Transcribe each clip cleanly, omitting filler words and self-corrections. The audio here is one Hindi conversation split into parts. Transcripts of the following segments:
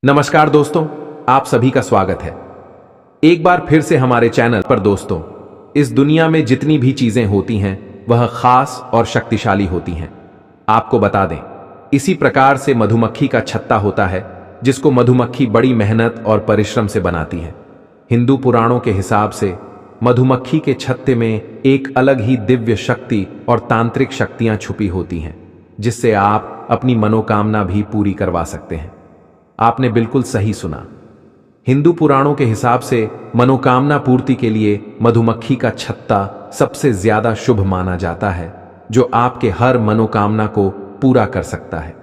नमस्कार दोस्तों, आप सभी का स्वागत है एक बार फिर से हमारे चैनल पर। दोस्तों, इस दुनिया में जितनी भी चीजें होती हैं वह खास और शक्तिशाली होती हैं। आपको बता दें, इसी प्रकार से मधुमक्खी का छत्ता होता है जिसको मधुमक्खी बड़ी मेहनत और परिश्रम से बनाती है। हिंदू पुराणों के हिसाब से मधुमक्खी के छत्ते में एक अलग ही दिव्य शक्ति और तांत्रिक शक्तियां छुपी होती हैं, जिससे आप अपनी मनोकामना भी पूरी करवा सकते हैं। आपने बिल्कुल सही सुना। हिंदू पुराणों के हिसाब से मनोकामना पूर्ति के लिए मधुमक्खी का छत्ता सबसे ज्यादा शुभ माना जाता है, जो आपके हर मनोकामना को पूरा कर सकता है।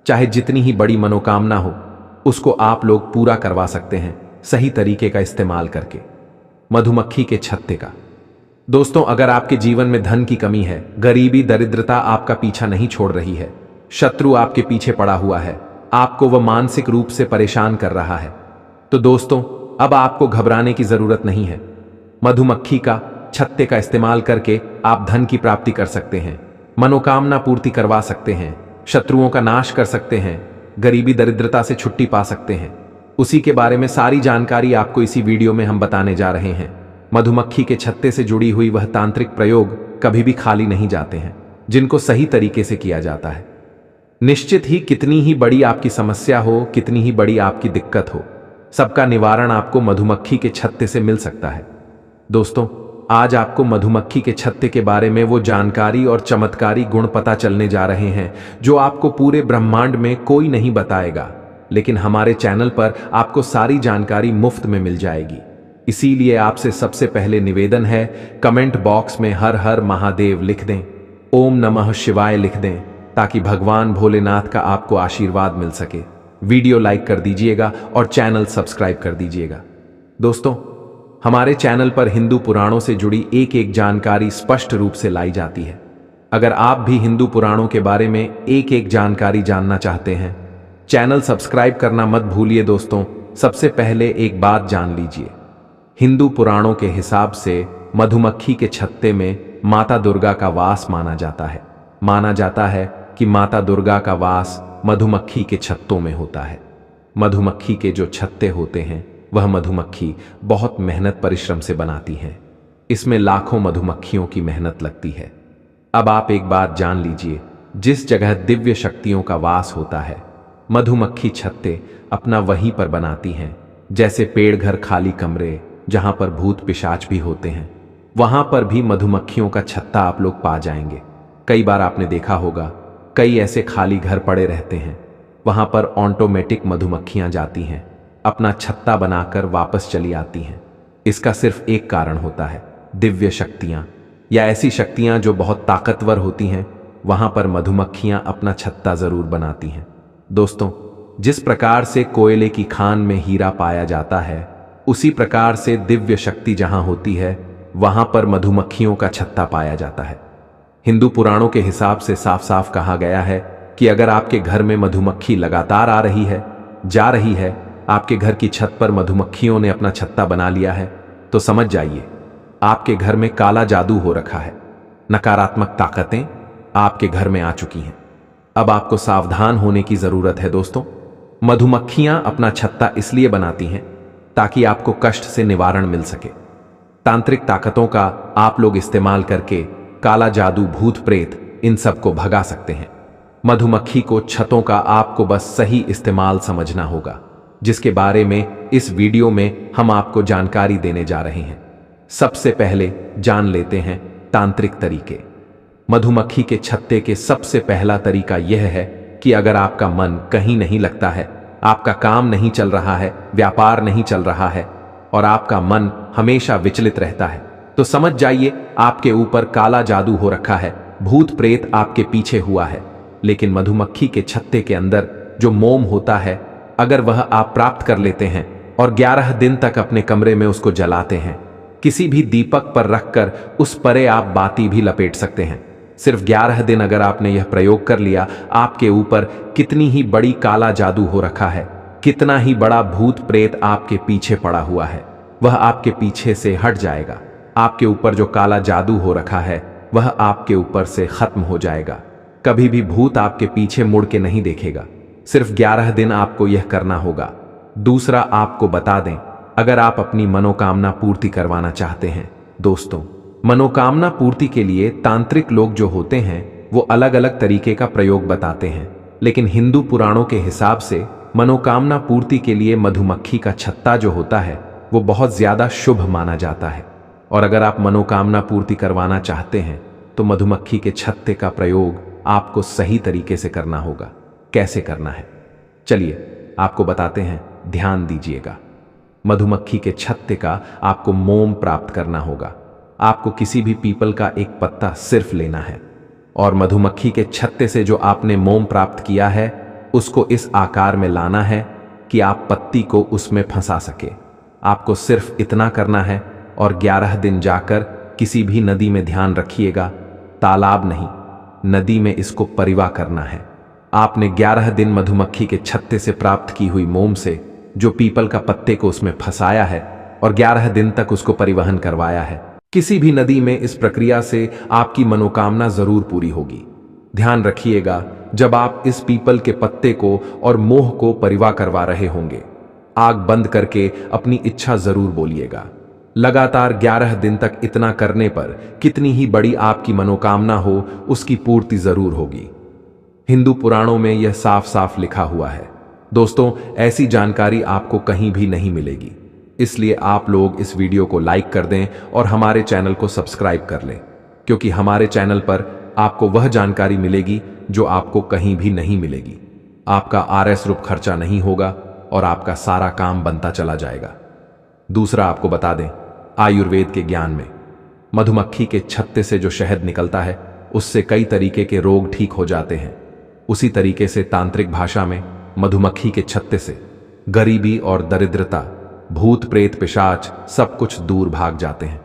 चाहे जितनी ही बड़ी मनोकामना हो, उसको आप लोग पूरा करवा सकते हैं सही तरीके का इस्तेमाल करके। मधुमक्खी के छत्ते का। दोस्तों, अगर आपके जीवन में धन की कमी है, गरीबी दरिद्रता आपका पीछा नहीं छोड़ रही है, शत्रु आपके पीछे पड़ा हुआ है, आपको वह मानसिक रूप से परेशान कर रहा है, तो दोस्तों अब आपको घबराने की जरूरत नहीं है। मधुमक्खी का छत्ते का इस्तेमाल करके आप धन की प्राप्ति कर सकते हैं, मनोकामना पूर्ति करवा सकते हैं, शत्रुओं का नाश कर सकते हैं, गरीबी दरिद्रता से छुट्टी पा सकते हैं। उसी के बारे में सारी जानकारी आपको इसी वीडियो में हम बताने जा रहे हैं। मधुमक्खी के छत्ते से जुड़ी हुई वह तांत्रिक प्रयोग कभी भी खाली नहीं जाते हैं, जिनको सही तरीके से किया जाता है। निश्चित ही कितनी ही बड़ी आपकी समस्या हो, कितनी ही बड़ी आपकी दिक्कत हो, सबका निवारण आपको मधुमक्खी के छत्ते से मिल सकता है। दोस्तों, आज आपको मधुमक्खी के छत्ते के बारे में वो जानकारी और चमत्कारी गुण पता चलने जा रहे हैं जो आपको पूरे ब्रह्मांड में कोई नहीं बताएगा, लेकिन हमारे चैनल पर आपको सारी जानकारी मुफ्त में मिल जाएगी। इसीलिए आपसे सबसे पहले निवेदन है, कमेंट बॉक्स में हर हर महादेव लिख दें, ओम नमः शिवाय लिख दें, ताकि भगवान भोलेनाथ का आपको आशीर्वाद मिल सके। वीडियो लाइक कर दीजिएगा और चैनल सब्सक्राइब कर दीजिएगा। दोस्तों, हमारे चैनल पर हिंदू पुराणों से जुड़ी एक एक जानकारी स्पष्ट रूप से लाई जाती है। अगर आप भी हिंदू पुराणों के बारे में एक एक जानकारी जानना चाहते हैं, चैनल सब्सक्राइब करना मत भूलिए। दोस्तों, सबसे पहले एक बात जान लीजिए, हिंदू पुराणों के हिसाब से मधुमक्खी के छत्ते में माता दुर्गा का वास माना जाता है। माना जाता है कि माता दुर्गा का वास मधुमक्खी के छत्तों में होता है। मधुमक्खी के जो छत्ते होते हैं वह मधुमक्खी बहुत मेहनत परिश्रम से बनाती हैं। इसमें लाखों मधुमक्खियों की मेहनत लगती है। अब आप एक बात जान लीजिए, जिस जगह दिव्य शक्तियों का वास होता है, मधुमक्खी छत्ते अपना वहीं पर बनाती हैं। जैसे पेड़ घर खाली कमरे जहां पर भूत पिशाच भी होते हैं, वहां पर भी मधुमक्खियों का छत्ता आप लोग पा जाएंगे। कई बार आपने देखा होगा, कई ऐसे खाली घर पड़े रहते हैं, वहां पर ऑटोमेटिक मधुमक्खियां जाती हैं, अपना छत्ता बनाकर वापस चली आती हैं। इसका सिर्फ एक कारण होता है, दिव्य शक्तियां या ऐसी शक्तियां जो बहुत ताकतवर होती हैं, वहां पर मधुमक्खियां अपना छत्ता जरूर बनाती हैं। दोस्तों, जिस प्रकार से कोयले की खान में हीरा पाया जाता है, उसी प्रकार से दिव्य शक्ति जहां होती है, वहां पर मधुमक्खियों का छत्ता पाया जाता है। हिंदू पुराणों के हिसाब से साफ साफ कहा गया है कि अगर आपके घर में मधुमक्खी लगातार आ रही है, जा रही है, आपके घर की छत पर मधुमक्खियों ने अपना छत्ता बना लिया है, तो समझ जाइए आपके घर में काला जादू हो रखा है। नकारात्मक ताकतें आपके घर में आ चुकी हैं। अब आपको सावधान होने की जरूरत है। दोस्तों, मधुमक्खियां अपना छत्ता इसलिए बनाती हैं ताकि आपको कष्ट से निवारण मिल सके। तांत्रिक ताकतों का आप लोग इस्तेमाल करके काला जादू, भूत प्रेत, इन सब को भगा सकते हैं। मधुमक्खी को छत्तों का आपको बस सही इस्तेमाल समझना होगा, जिसके बारे में इस वीडियो में हम आपको जानकारी देने जा रहे हैं। सबसे पहले जान लेते हैं तांत्रिक तरीके। मधुमक्खी के छत्ते के सबसे पहला तरीका यह है कि अगर आपका मन कहीं नहीं लगता है, आपका काम नहीं चल रहा है, व्यापार नहीं चल रहा है और आपका मन हमेशा विचलित रहता है, तो समझ जाइए आपके ऊपर काला जादू हो रखा है, भूत प्रेत आपके पीछे हुआ है। लेकिन मधुमक्खी के छत्ते के अंदर जो मोम होता है, अगर वह आप प्राप्त कर लेते हैं और 11 दिन तक अपने कमरे में उसको जलाते हैं, किसी भी दीपक पर रखकर उस परे आप बाती भी लपेट सकते हैं। सिर्फ 11 दिन अगर आपने यह प्रयोग कर लिया, आपके ऊपर कितनी ही बड़ी काला जादू हो रखा है, कितना ही बड़ा भूत प्रेत आपके पीछे पड़ा हुआ है, वह आपके पीछे से हट जाएगा। आपके ऊपर जो काला जादू हो रखा है वह आपके ऊपर से खत्म हो जाएगा। कभी भी भूत आपके पीछे मुड़ के नहीं देखेगा। सिर्फ 11 दिन आपको यह करना होगा। दूसरा आपको बता दें, अगर आप अपनी मनोकामना पूर्ति करवाना चाहते हैं दोस्तों, मनोकामना पूर्ति के लिए तांत्रिक लोग जो होते हैं वो अलग अलग तरीके का प्रयोग बताते हैं, लेकिन हिंदू पुराणों के हिसाब से मनोकामना पूर्ति के लिए मधुमक्खी का छत्ता जो होता है वो बहुत ज्यादा शुभ माना जाता है। और अगर आप मनोकामना पूर्ति करवाना चाहते हैं तो मधुमक्खी के छत्ते का प्रयोग आपको सही तरीके से करना होगा। कैसे करना है चलिए आपको बताते हैं, ध्यान दीजिएगा। मधुमक्खी के छत्ते का आपको मोम प्राप्त करना होगा। आपको किसी भी पीपल का एक पत्ता सिर्फ लेना है और मधुमक्खी के छत्ते से जो आपने मोम प्राप्त किया है उसको इस आकार में लाना है कि आप पत्ती को उसमें फंसा सके। आपको सिर्फ इतना करना है और 11 दिन जाकर किसी भी नदी में, ध्यान रखिएगा तालाब नहीं, नदी में इसको परिवा करना है। आपने 11 दिन मधुमक्खी के छत्ते से प्राप्त की हुई मोम से जो पीपल का पत्ते को उसमें फंसाया है और 11 दिन तक उसको परिवहन करवाया है किसी भी नदी में। इस प्रक्रिया से आपकी मनोकामना जरूर पूरी होगी। ध्यान रखिएगा, जब आप इस पीपल के पत्ते को और मोह को परिवा करवा रहे होंगे, आग बंद करके अपनी इच्छा जरूर बोलिएगा। लगातार 11 दिन तक इतना करने पर कितनी ही बड़ी आपकी मनोकामना हो उसकी पूर्ति जरूर होगी। हिंदू पुराणों में यह साफ साफ लिखा हुआ है दोस्तों। ऐसी जानकारी आपको कहीं भी नहीं मिलेगी, इसलिए आप लोग इस वीडियो को लाइक कर दें और हमारे चैनल को सब्सक्राइब कर लें, क्योंकि हमारे चैनल पर आपको वह जानकारी मिलेगी जो आपको कहीं भी नहीं मिलेगी। आपका RS रुप खर्चा नहीं होगा और आपका सारा काम बनता चला जाएगा। दूसरा आपको बता दें, आयुर्वेद के ज्ञान में मधुमक्खी के छत्ते से जो शहद निकलता है उससे कई तरीके के रोग ठीक हो जाते हैं। उसी तरीके से तांत्रिक भाषा में मधुमक्खी के छत्ते से गरीबी और दरिद्रता, भूत प्रेत पिशाच सब कुछ दूर भाग जाते हैं।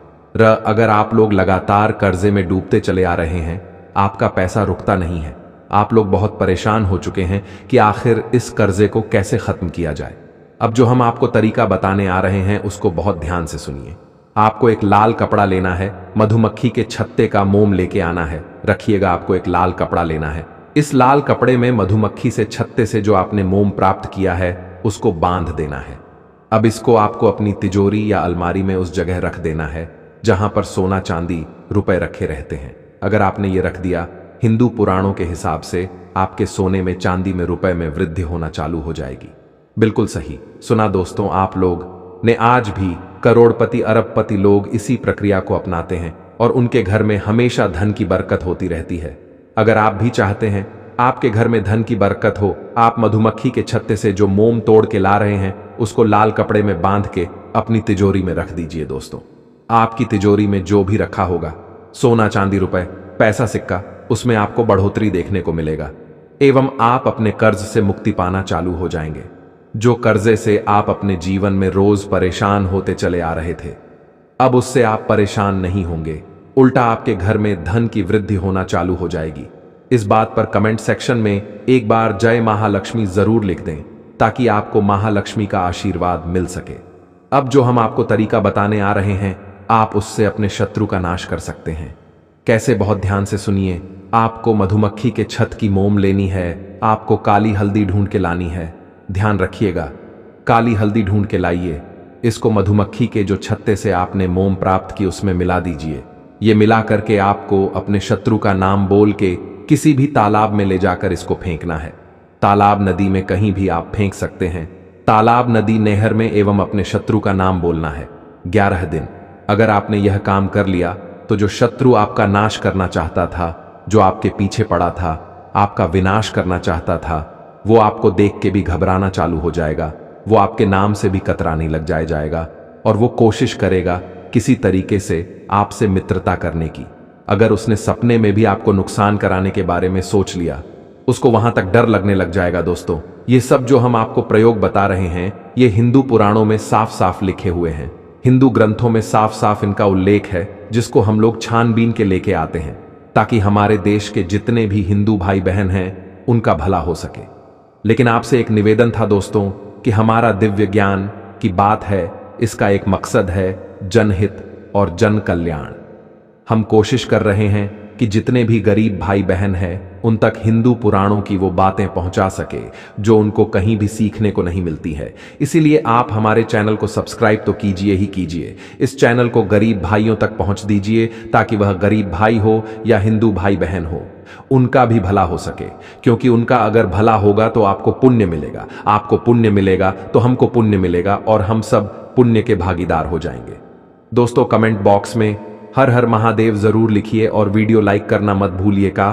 अगर आप लोग लगातार कर्जे में डूबते चले आ रहे हैं, आपका पैसा रुकता नहीं है, आप लोग बहुत परेशान हो चुके हैं कि आखिर इस कर्जे को कैसे खत्म किया जाए। अब जो हम आपको तरीका बताने आ रहे हैं उसको बहुत ध्यान से सुनिए। आपको एक लाल कपड़ा लेना है, मधुमक्खी के छत्ते का मोम लेके आना है। रखिएगा, आपको एक लाल कपड़ा लेना है। इस लाल कपड़े में मधुमक्खी से छत्ते से जो आपने मोम प्राप्त किया है उसको बांध देना है। अब इसको आपको अपनी तिजोरी या अलमारी में उस जगह रख देना है जहां पर सोना चांदी रुपए रखे रहते हैं। अगर आपने ये रख दिया, हिंदू पुराणों के हिसाब से आपके सोने में, चांदी में, रुपए में वृद्धि होना चालू हो जाएगी। बिल्कुल सही सुना दोस्तों, आप लोग ने आज भी करोड़पति अरबपति लोग इसी प्रक्रिया को अपनाते हैं और उनके घर में हमेशा धन की बरकत होती रहती है। अगर आप भी चाहते हैं आपके घर में धन की बरकत हो, आप मधुमक्खी के छत्ते से जो मोम तोड़ के ला रहे हैं उसको लाल कपड़े में बांध के अपनी तिजोरी में रख दीजिए। दोस्तों, आपकी तिजोरी में जो भी रखा होगा, सोना चांदी रुपए पैसा सिक्का, उसमें आपको बढ़ोतरी देखने को मिलेगा एवं आप अपने कर्ज से मुक्ति पाना चालू हो जाएंगे। जो कर्जे से आप अपने जीवन में रोज परेशान होते चले आ रहे थे, अब उससे आप परेशान नहीं होंगे, उल्टा आपके घर में धन की वृद्धि होना चालू हो जाएगी। इस बात पर कमेंट सेक्शन में एक बार जय महालक्ष्मी जरूर लिख दें ताकि आपको महालक्ष्मी का आशीर्वाद मिल सके। अब जो हम आपको तरीका बताने आ रहे हैं, आप उससे अपने शत्रु का नाश कर सकते हैं। कैसे, बहुत ध्यान से सुनिए। आपको मधुमक्खी के छत की मोम लेनी है, आपको काली हल्दी ढूंढ के लानी है। ध्यान रखिएगा, काली हल्दी ढूंढ के लाइए। इसको मधुमक्खी के जो छत्ते से आपने मोम प्राप्त की उसमें मिला दीजिए। ये मिला करके आपको अपने शत्रु का नाम बोल के किसी भी तालाब में ले जाकर इसको फेंकना है। तालाब, नदी में कहीं भी आप फेंक सकते हैं। तालाब, नदी, नहर में एवं अपने शत्रु का नाम बोलना है 11 दिन। अगर आपने यह काम कर लिया तो जो शत्रु आपका नाश करना चाहता था, जो आपके पीछे पड़ा था, आपका विनाश करना चाहता था, वो आपको देख के भी घबराना चालू हो जाएगा। वो आपके नाम से भी कतराने लग जाएगा और वो कोशिश करेगा किसी तरीके से आपसे मित्रता करने की। अगर उसने सपने में भी आपको नुकसान कराने के बारे में सोच लिया, उसको वहां तक डर लगने लग जाएगा। दोस्तों, ये सब जो हम आपको प्रयोग बता रहे हैं, ये हिंदू पुराणों में साफ साफ लिखे हुए हैं। हिंदू ग्रंथों में साफ साफ इनका उल्लेख है, जिसको हम लोग छानबीन के लेके आते हैं ताकि हमारे देश के जितने भी हिंदू भाई बहन हैं उनका भला हो सके। लेकिन आपसे एक निवेदन था दोस्तों कि हमारा दिव्य ज्ञान की बात है, इसका एक मकसद है जनहित और जन कल्याण। हम कोशिश कर रहे हैं कि जितने भी गरीब भाई बहन हैं उन तक हिंदू पुराणों की वो बातें पहुंचा सके जो उनको कहीं भी सीखने को नहीं मिलती है। इसीलिए आप हमारे चैनल को सब्सक्राइब तो कीजिए ही कीजिए, इस चैनल को गरीब भाइयों तक पहुंच दीजिए ताकि वह गरीब भाई हो या हिंदू भाई बहन हो, उनका भी भला हो सके। क्योंकि उनका अगर भला होगा तो आपको पुण्य मिलेगा, आपको पुण्य मिलेगा तो हमको पुण्य मिलेगा और हम सब पुण्य के भागीदार हो जाएंगे। दोस्तों, कमेंट बॉक्स में हर हर महादेव जरूर लिखिए और वीडियो लाइक करना मत भूलिएगा।